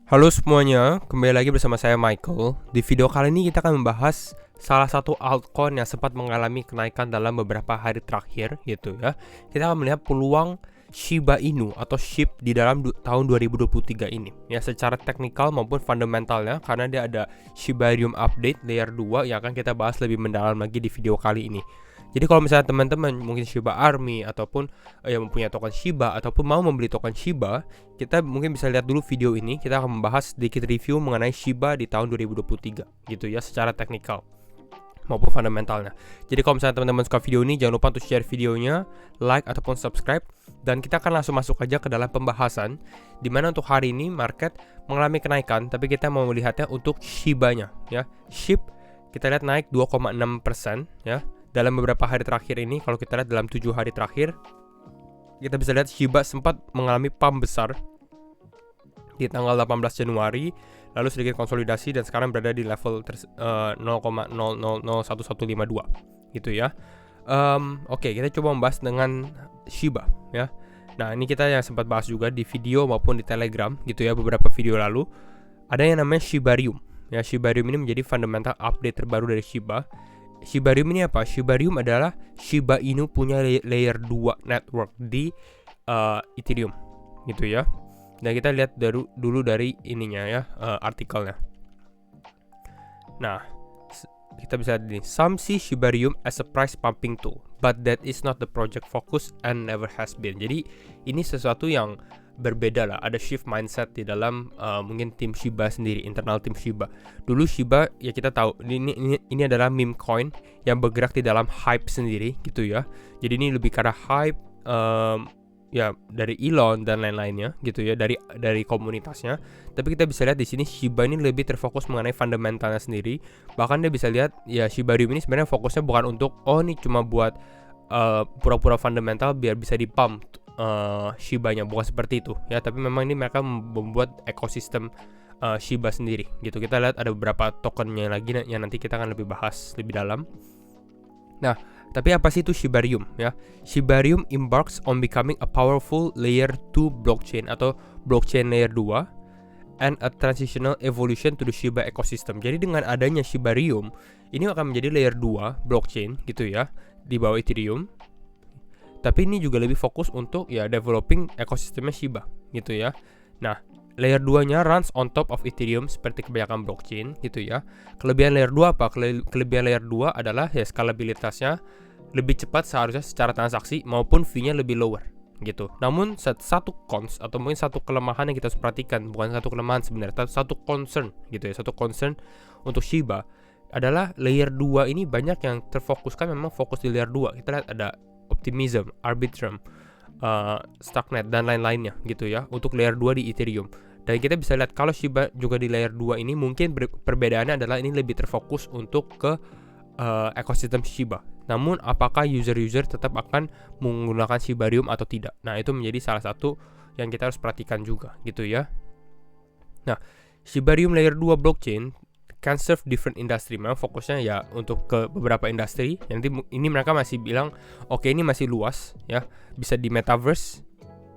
Halo semuanya, kembali lagi bersama saya Michael. Di video kali ini kita akan membahas salah satu altcoin yang sempat mengalami kenaikan dalam beberapa hari terakhir gitu ya. Kita akan melihat peluang Shiba Inu atau SHIB di dalam tahun 2023 ini ya, secara teknikal maupun fundamentalnya, karena dia ada Shibarium update layer 2 yang akan kita bahas lebih mendalam lagi di video kali ini. Jadi kalau misalnya teman-teman mungkin Shiba Army ataupun yang mempunyai token Shiba ataupun mau membeli token Shiba, kita mungkin bisa lihat dulu video ini. Kita akan membahas sedikit review mengenai Shiba di tahun 2023 gitu ya, secara teknikal maupun fundamentalnya. Jadi kalau misalnya teman-teman suka video ini, jangan lupa untuk share videonya, like ataupun subscribe, dan kita akan langsung masuk aja ke dalam pembahasan, dimana untuk hari ini market mengalami kenaikan, tapi kita mau melihatnya untuk Shibanya ya. SHIB kita lihat naik 2,6% ya dalam beberapa hari terakhir ini. Kalau kita lihat dalam 7 hari terakhir, kita bisa lihat Shiba sempat mengalami pump besar di tanggal 18 Januari, lalu sedikit konsolidasi dan sekarang berada di level 0,00011152 gitu ya. Oke, kita coba membahas dengan Shiba ya. Nah, ini kita yang sempat bahas juga di video maupun di Telegram gitu ya, beberapa video lalu. Ada yang namanya Shibarium ya. Shibarium ini menjadi fundamental update terbaru dari Shiba. Shibarium ini apa? Shibarium adalah Shiba Inu punya layer 2 network di Ethereum gitu ya. Nah, kita lihat dulu dari ininya ya, artikelnya. Nah, kita bisa lihat ini. Some see Shibarium as a price pumping tool, but that is not the project focus and never has been. Jadi ini sesuatu yang berbeda lah, ada shift mindset di dalam mungkin tim Shiba sendiri, internal tim Shiba. Dulu Shiba ya kita tahu ini adalah meme coin yang bergerak di dalam hype sendiri gitu ya. Jadi ini lebih karena hype ya dari Elon dan lain-lainnya gitu ya, dari komunitasnya. Tapi kita bisa lihat di sini Shiba ini lebih terfokus mengenai fundamentalnya sendiri. Bahkan dia bisa lihat ya, Shibarium ini sebenarnya fokusnya bukan untuk ini cuma buat pura-pura fundamental biar bisa dipump Shibanya, bukan seperti itu ya, tapi memang ini mereka membuat ekosistem Shiba sendiri gitu. Kita lihat ada beberapa tokennya lagi yang nanti kita akan lebih bahas lebih dalam. Nah, tapi apa sih itu Shibarium ya? Shibarium embarks on becoming a powerful layer 2 blockchain atau blockchain layer 2 and a transitional evolution to the Shiba ecosystem. Jadi dengan adanya Shibarium, ini akan menjadi layer 2 blockchain gitu ya, di bawah Ethereum. Tapi ini juga lebih fokus untuk ya developing ekosistemnya Shiba gitu ya. Nah, layer 2-nya runs on top of Ethereum seperti kebanyakan blockchain gitu ya. Kelebihan layer 2 apa? Kelebihan layer 2 adalah ya skalabilitasnya lebih cepat seharusnya secara transaksi, maupun fee-nya lebih lower gitu. Namun satu cons atau mungkin satu kelemahan yang kita harus perhatikan, bukan satu kelemahan sebenarnya, tapi satu concern gitu ya. Satu concern untuk Shiba adalah layer 2 ini banyak yang terfokuskan memang fokus di layer 2. Kita lihat ada Optimism, Arbitrum, Starknet dan lain-lainnya gitu ya untuk layer 2 di Ethereum. Dan kita bisa lihat kalau Shiba juga di layer 2 ini mungkin perbedaannya adalah ini lebih terfokus untuk ke ekosistem Shiba. Namun apakah user-user tetap akan menggunakan Shibarium atau tidak? Nah, itu menjadi salah satu yang kita harus perhatikan juga gitu ya. Nah, Shibarium layer 2 blockchain can serve different industry. Memang fokusnya ya untuk ke beberapa industri. Nanti ini mereka masih bilang oke, ini masih luas ya. Bisa di metaverse,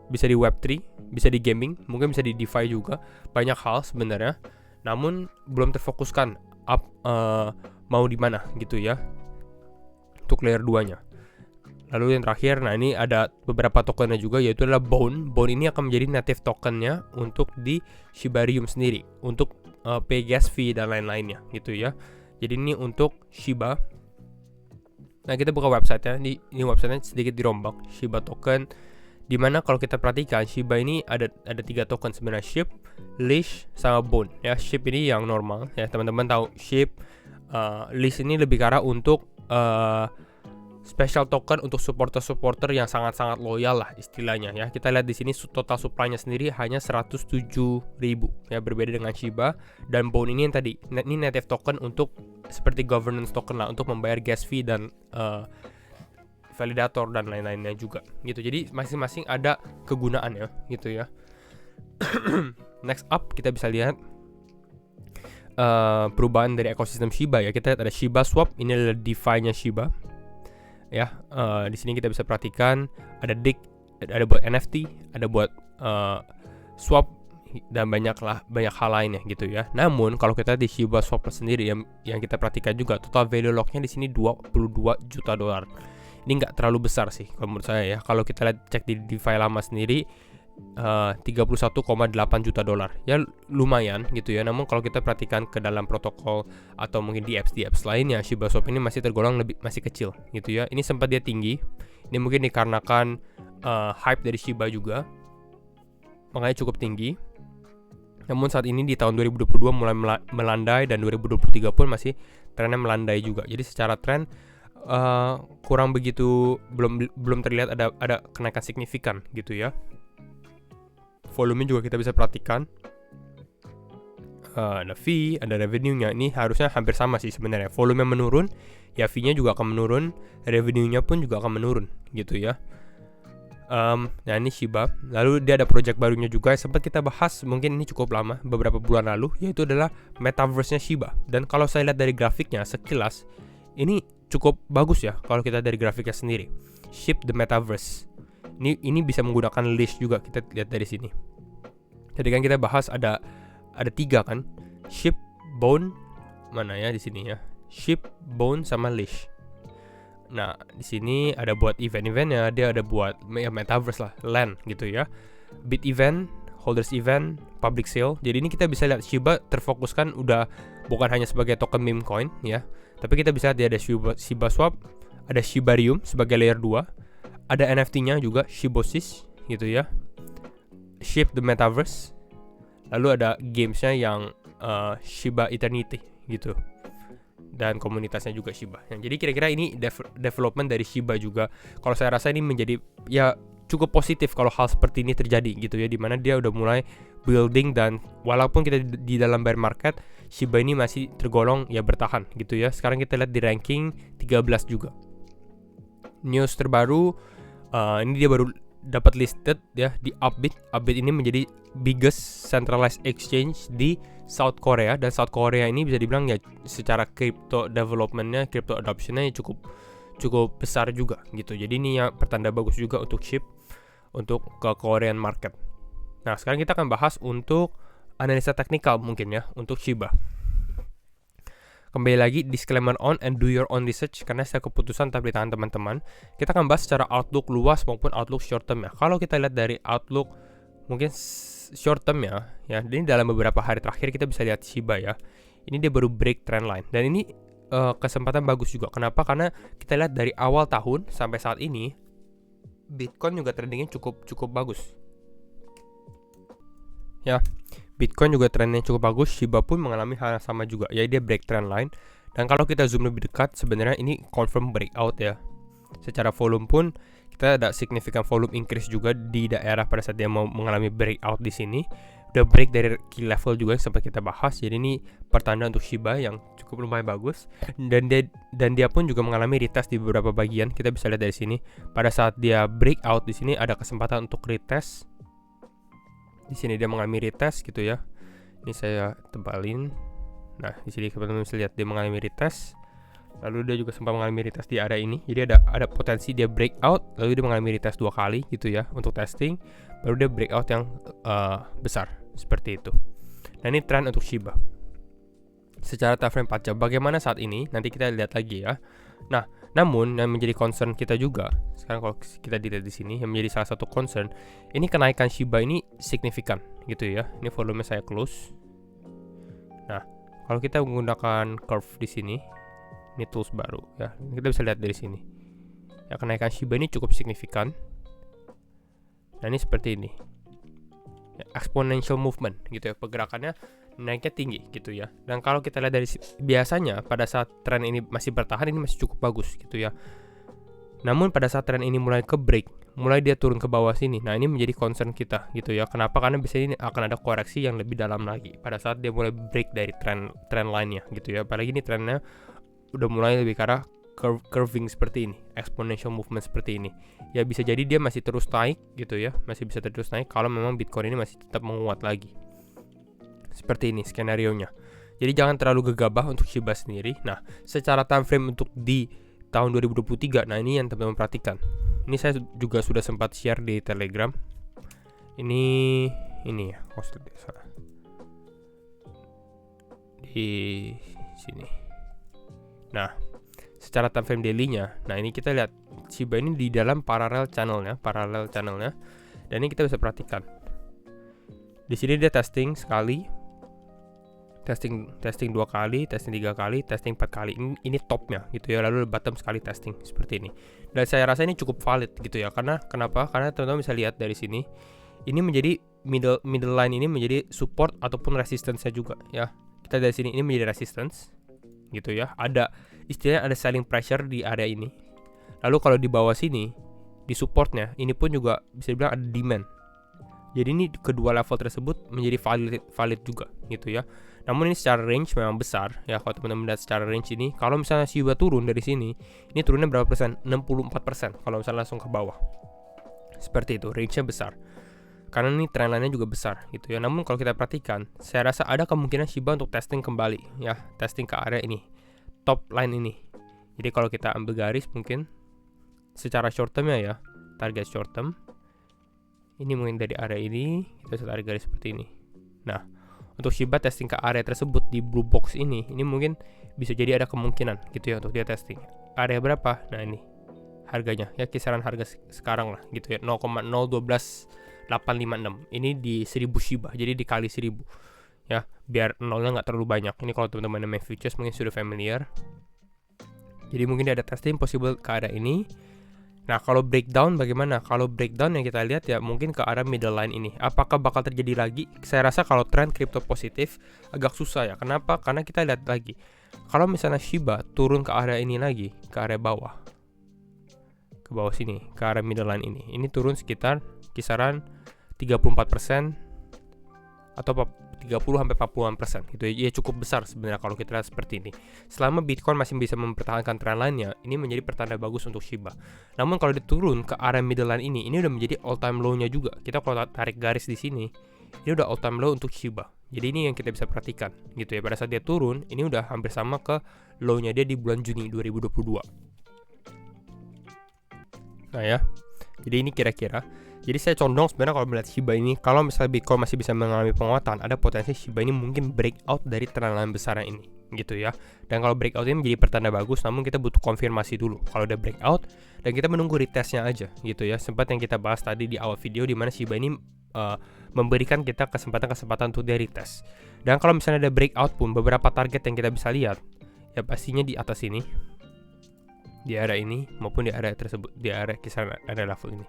bisa di web3, bisa di gaming, mungkin bisa di DeFi juga. Banyak hal sebenarnya. Namun belum terfokuskan mau di mana gitu ya untuk layer 2-nya. Lalu yang terakhir, nah ini ada beberapa tokennya juga, yaitu adalah Bone. Bone ini akan menjadi native tokennya untuk di Shibarium sendiri, untuk pay gas fee dan lain-lainnya gitu ya. Jadi ini untuk Shiba. Nah, kita buka websitenya. Ini websitenya sedikit dirombak, Shiba token. Dimana kalau kita perhatikan Shiba ini ada 3 token sebenarnya, SHIB, Leash, sama Bone ya. SHIB ini yang normal ya, teman-teman tahu SHIB. Leash ini lebih ke arah untuk special token untuk supporter yang sangat-sangat loyal lah istilahnya ya. Kita lihat di sini total supply-nya sendiri hanya 107.000 ya, berbeda dengan Shiba. Dan Bone ini yang tadi, ini native token untuk seperti governance token lah, untuk membayar gas fee dan validator dan lain-lainnya juga gitu. Jadi masing-masing ada kegunaannya gitu ya. Next up kita bisa lihat perubahan dari ekosistem Shiba ya. Kita lihat ada Shiba Swap, ini adalah DeFi-nya Shiba ya. Di sini kita bisa perhatikan ada DIG, ada buat NFT, ada buat swap dan banyak hal lainnya gitu ya. Namun kalau kita di Shiba Swap sendiri yang kita perhatikan juga, total value locknya di sini 22 juta dolar. Ini nggak terlalu besar sih kalau menurut saya ya. Kalau kita lihat cek di DeFi lama sendiri 31,8 juta dolar. Ya lumayan gitu ya. Namun kalau kita perhatikan ke dalam protokol atau mungkin di apps lainnya, Shiba Swap ini masih tergolong masih kecil gitu ya. Ini sempat dia tinggi. Ini mungkin dikarenakan hype dari Shiba juga, makanya cukup tinggi. Namun saat ini di tahun 2022 mulai melandai, dan 2023 pun masih trennya melandai juga. Jadi secara tren kurang begitu, belum terlihat ada kenaikan signifikan gitu ya. Volume juga kita bisa perhatikan, ada fee, ada revenue-nya. Ini harusnya hampir sama sih sebenarnya. Volume menurun, ya fee-nya juga akan menurun, revenue-nya pun juga akan menurun gitu ya. Nah ini Shiba. Lalu dia ada project barunya juga yang sempat kita bahas, mungkin ini cukup lama, beberapa bulan lalu, yaitu adalah metaverse-nya Shiba. Dan kalau saya lihat dari grafiknya sekilas, ini cukup bagus ya kalau kita dari grafiknya sendiri. Ship the Metaverse. Ini bisa menggunakan leash juga, kita lihat dari sini. Jadi kan kita bahas ada 3 kan, ship, bone, mana ya di sini ya, ship, bone sama leash. Nah, di sini ada buat event-eventnya, dia ada buat metaverse lah, LAN gitu ya. Bit event, holders event, public sale. Jadi ini kita bisa lihat Shiba terfokuskan udah bukan hanya sebagai token meme coin ya, tapi kita bisa lihat dia ada Shiba Swap, ada Shibarium sebagai layer 2, ada NFT-nya juga Shibosis gitu ya. Ship the Metaverse. Lalu ada gamesnya yang Shiba Eternity gitu. Dan komunitasnya juga Shiba. Jadi kira-kira ini development dari Shiba juga. Kalau saya rasa ini menjadi ya cukup positif kalau hal seperti ini terjadi gitu ya, dimana dia udah mulai building, dan walaupun kita di dalam bear market, Shiba ini masih tergolong ya bertahan gitu ya. Sekarang kita lihat di ranking 13 juga. News terbaru, ini dia baru dapat listed ya di Upbit. Upbit ini menjadi biggest centralized exchange di South Korea, dan South Korea ini bisa dibilang ya secara crypto developmentnya, crypto adoptionnya cukup besar juga gitu. Jadi ini ya pertanda bagus juga untuk ship untuk ke Korean market. Nah sekarang kita akan bahas untuk analisa teknikal mungkin ya untuk Shiba. Kembali lagi, disclaimer on and do your own research, karena saya keputusan tetap di tangan teman-teman. Kita akan bahas secara outlook luas maupun outlook short term ya. Kalau kita lihat dari outlook mungkin short term ya, ini dalam beberapa hari terakhir kita bisa lihat Shiba ya. Ini dia baru break trend line, dan ini kesempatan bagus juga. Kenapa? Karena kita lihat dari awal tahun sampai saat ini Bitcoin juga trendingnya cukup bagus. Ya, Bitcoin juga trendnya cukup bagus. Shiba pun mengalami hal yang sama juga, ya dia break trend line. Dan kalau kita zoom lebih dekat, sebenarnya ini confirm breakout ya. Secara volume pun kita ada signifikan volume increase juga di daerah pada saat dia mau mengalami breakout di sini. Udah break dari key level juga yang sempat kita bahas. Jadi ini pertanda untuk Shiba yang cukup lumayan bagus. Dan dia pun juga mengalami retest di beberapa bagian. Kita bisa lihat dari sini. Pada saat dia breakout di sini ada kesempatan untuk retest. Di sini dia mengalami retest gitu ya. Ini saya tebalin. Nah, di sini teman-teman bisa lihat dia mengalami retest. Lalu dia juga sempat mengalami retest di area ini. Jadi ada potensi dia breakout, lalu dia mengalami retest 2 kali gitu ya untuk testing, baru dia breakout yang besar seperti itu. Nah, ini tren untuk Shiba. Secara time frame 4 jam bagaimana saat ini? Nanti kita lihat lagi ya. Nah, namun yang menjadi concern kita juga sekarang kalau kita dilihat di sini, yang menjadi salah satu concern, ini kenaikan Shiba ini signifikan gitu ya. Ini volume saya close. Nah, kalau kita menggunakan curve di sini, ini tools baru ya, kita bisa lihat dari sini ya, kenaikan Shiba ini cukup signifikan. Nah ini seperti ini ya, exponential movement gitu ya, pergerakannya naiknya tinggi gitu ya. Dan kalau kita lihat dari biasanya pada saat tren ini masih bertahan, ini masih cukup bagus gitu ya. Namun pada saat tren ini mulai ke break, mulai dia turun ke bawah sini, nah ini menjadi concern kita gitu ya. Kenapa? Karena biasanya ini akan ada koreksi yang lebih dalam lagi pada saat dia mulai break dari trend line-nya gitu ya. Apalagi ini trennya udah mulai lebih ke arah curving seperti ini, exponential movement seperti ini. Ya bisa jadi dia masih terus naik gitu ya, masih bisa terus naik kalau memang Bitcoin ini masih tetap menguat lagi. Seperti ini skenario-nya. Jadi jangan terlalu gegabah untuk Shiba sendiri. Nah, secara time frame untuk di tahun 2023, nah ini yang teman-teman perhatikan. Ini saya juga sudah sempat share di Telegram. Ini ini ya, salah. Di sini. Nah, secara time frame daily-nya, nah ini kita lihat Shiba ini di dalam parallel channelnya, dan ini kita bisa perhatikan. Di sini dia testing sekali, testing 2 kali, testing 3 kali, testing 4 kali. Ini topnya gitu ya, lalu bottom sekali testing seperti ini. Dan saya rasa ini cukup valid gitu ya, karena kenapa? Karena teman-teman bisa lihat dari sini, ini menjadi middle line ini menjadi support ataupun resistance-nya juga ya. Kita dari sini ini menjadi resistance gitu ya. Ada istilahnya ada selling pressure di area ini. Lalu kalau di bawah sini di supportnya ini pun juga bisa dibilang ada demand. Jadi ini kedua level tersebut menjadi valid juga gitu ya. Namun ini secara range memang besar ya. Kalau teman-teman lihat secara range ini, kalau misalnya Shiba turun dari sini, ini turunnya berapa persen? 64% kalau misalnya langsung ke bawah. Seperti itu, range-nya besar. Karena ini trend line-nya juga besar gitu ya. Namun kalau kita perhatikan, saya rasa ada kemungkinan Shiba untuk testing kembali ya, testing ke area ini, top line ini. Jadi kalau kita ambil garis mungkin secara short term ya, target short term. Ini mungkin dari area ini kita bisa tarik garis seperti ini. Nah, untuk Shiba testing ke area tersebut di blue box ini mungkin bisa jadi ada kemungkinan gitu ya untuk dia testing. Area berapa? Nah ini harganya ya, kisaran harga sekarang lah gitu ya, 0,012856. Ini di 1000 Shiba, jadi dikali 1000 ya, biar nolnya nggak terlalu banyak. Ini kalau teman-teman main futures mungkin sudah familiar. Jadi mungkin dia ada testing possible ke area ini. Nah, kalau breakdown bagaimana? Kalau breakdown yang kita lihat ya mungkin ke arah middle line ini. Apakah bakal terjadi lagi? Saya rasa kalau tren kripto positif agak susah ya. Kenapa? Karena kita lihat lagi. Kalau misalnya Shiba turun ke area ini lagi, ke area bawah. Ke bawah sini, ke arah middle line ini. Ini turun sekitar kisaran 34% atau 30-40% gitu ya, cukup besar sebenarnya kalau kita lihat seperti ini. Selama Bitcoin masih bisa mempertahankan tren lainnya, ini menjadi pertanda bagus untuk Shiba. Namun kalau diturun ke area middle line ini udah menjadi all time low-nya juga. Kita kalau tarik garis di sini, ini udah all time low untuk Shiba. Jadi ini yang kita bisa perhatikan gitu ya. Pada saat dia turun, ini udah hampir sama ke low-nya dia di bulan Juni 2022. Nah ya, jadi ini kira-kira. Jadi saya condong sebenarnya kalau melihat Shiba ini, kalau misalnya Bitcoin masih bisa mengalami penguatan, ada potensi Shiba ini mungkin breakout dari tren line besarnya ini, gitu ya. Dan kalau breakout ini menjadi pertanda bagus, namun kita butuh konfirmasi dulu kalau udah breakout, dan kita menunggu retestnya aja, gitu ya. Sempat yang kita bahas tadi di awal video, di mana Shiba ini memberikan kita kesempatan untuk dia retest. Dan kalau misalnya ada breakout pun, beberapa target yang kita bisa lihat, ya pastinya di atas ini, di area ini, maupun di area tersebut, di area kisaran area level ini.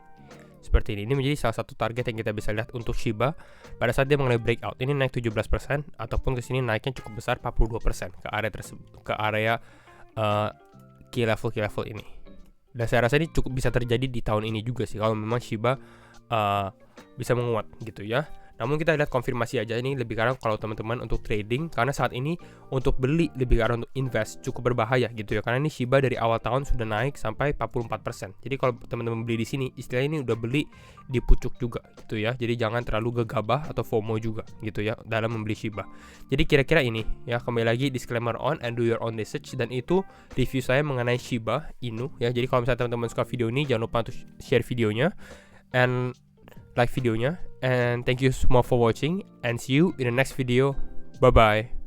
Seperti ini menjadi salah satu target yang kita bisa lihat untuk Shiba pada saat dia mengalami breakout. Ini naik 17% ataupun ke sini naiknya cukup besar 42% ke area tersebut, ke area key level ini. Dan saya rasa ini cukup bisa terjadi di tahun ini juga sih kalau memang Shiba bisa menguat gitu ya. Namun kita lihat konfirmasi aja, ini lebih karena kalau teman-teman untuk trading, karena saat ini untuk beli lebih karena untuk invest cukup berbahaya gitu ya. Karena ini Shiba dari awal tahun sudah naik sampai 44%. Jadi kalau teman-teman beli di sini, istilahnya ini udah beli di pucuk juga gitu ya. Jadi jangan terlalu gegabah atau FOMO juga gitu ya dalam membeli Shiba. Jadi kira-kira ini ya, kembali lagi disclaimer on and do your own research, dan itu review saya mengenai Shiba Inu ya. Jadi kalau misalnya teman-teman suka video ini, jangan lupa untuk share videonya and like videonya, and thank you semua for watching, and see you in the next video. Bye bye.